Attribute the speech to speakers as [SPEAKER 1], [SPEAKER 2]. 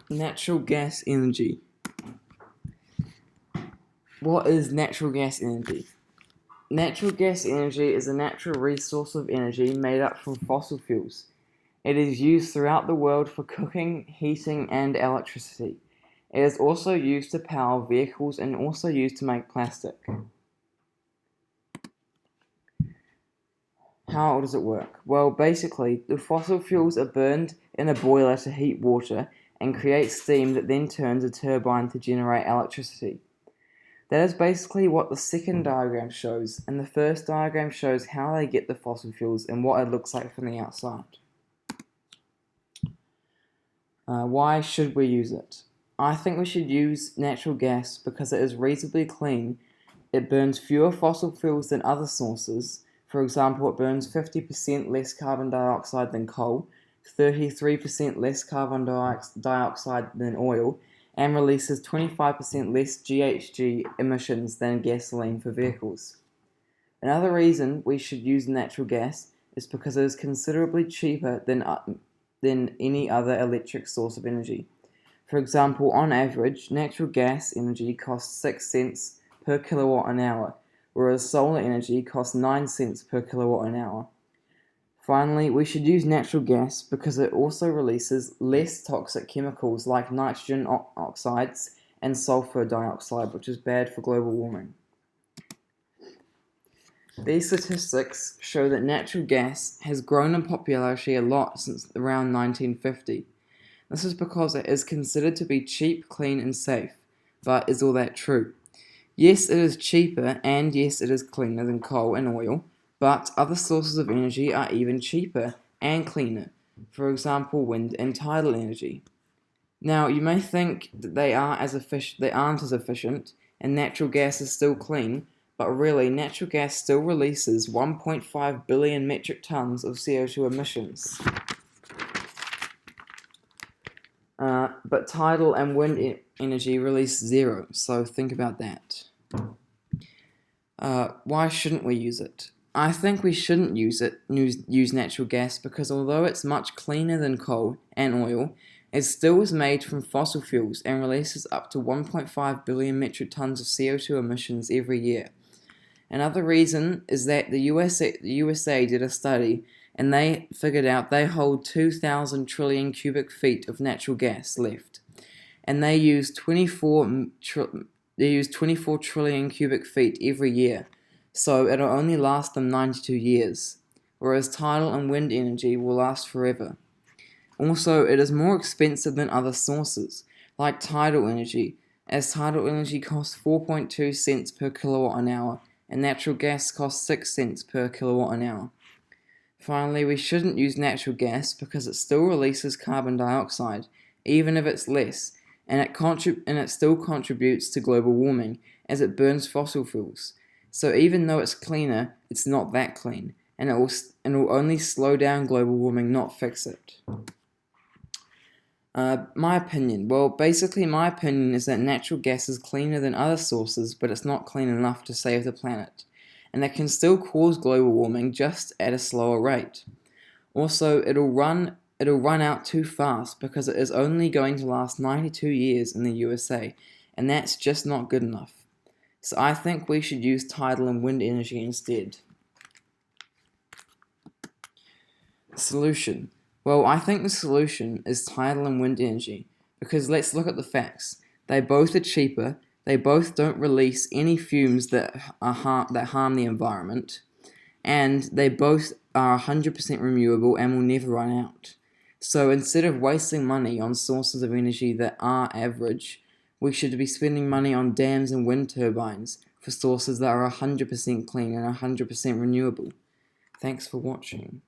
[SPEAKER 1] Natural gas energy. What is natural gas energy? Natural gas energy is a natural resource of energy made up from fossil fuels. It is used throughout the world for cooking, heating, and electricity. It is also used to power vehicles and also used to make plastic. How does it work? Well, basically, the fossil fuels are burned in a boiler to heat water and create steam that then turns a turbine to generate electricity. That is basically what the second diagram shows, and the first diagram shows how they get the fossil fuels and what it looks like from the outside. Why should we use it? I think we should use natural gas because it is reasonably clean. It burns fewer fossil fuels than other sources. For example, it burns 50% less carbon dioxide than coal, 33% less carbon dioxide than oil, and releases 25% less GHG emissions than gasoline for vehicles. Another reason we should use natural gas is because it is considerably cheaper than any other electric source of energy. For example, on average, natural gas energy costs 6 cents per kilowatt an hour, whereas solar energy costs 9 cents per kilowatt an hour. Finally, we should use natural gas because it also releases less toxic chemicals like nitrogen oxides and sulfur dioxide, which is bad for global warming. These statistics show that natural gas has grown in popularity a lot since around 1950. This is because it is considered to be cheap, clean, and safe. But is all that true? Yes, it is cheaper, and yes, it is cleaner than coal and oil, but other sources of energy are even cheaper and cleaner. For example, wind and tidal energy. Now, you may think that they aren't as efficient, and natural gas is still clean, but really, natural gas still releases 1.5 billion metric tons of CO2 emissions. But tidal and wind energy release zero, so think about that. Why shouldn't we use it? I think we shouldn't use natural gas because although it's much cleaner than coal and oil, it still is made from fossil fuels and releases up to 1.5 billion metric tons of CO2 emissions every year. Another reason is that the USA did a study and they figured out they hold 2,000 trillion cubic feet of natural gas left, and they use 24 trillion cubic feet every year, so it'll only last them 92 years, whereas tidal and wind energy will last forever. Also, it is more expensive than other sources, like tidal energy, as tidal energy costs 4.2 cents per kilowatt an hour, and natural gas costs 6 cents per kilowatt an hour. Finally, we shouldn't use natural gas because it still releases carbon dioxide, even if it's less, and it still contributes to global warming as it burns fossil fuels. So even though it's cleaner, it's not that clean, and it will only slow down global warming, not fix it. My opinion. Well, basically my opinion is that natural gas is cleaner than other sources, but it's not clean enough to save the planet, and that can still cause global warming just at a slower rate. Also, it'll run out too fast because it is only going to last 92 years in the USA, and that's just not good enough. So I think we should use tidal and wind energy instead. Solution. Well, I think the solution is tidal and wind energy, because let's look at the facts. They both are cheaper, they both don't release any fumes that harm the environment, and they both are 100% renewable and will never run out. So instead of wasting money on sources of energy that are average, we should be spending money on dams and wind turbines for sources that are 100% clean and 100% renewable. Thanks for watching.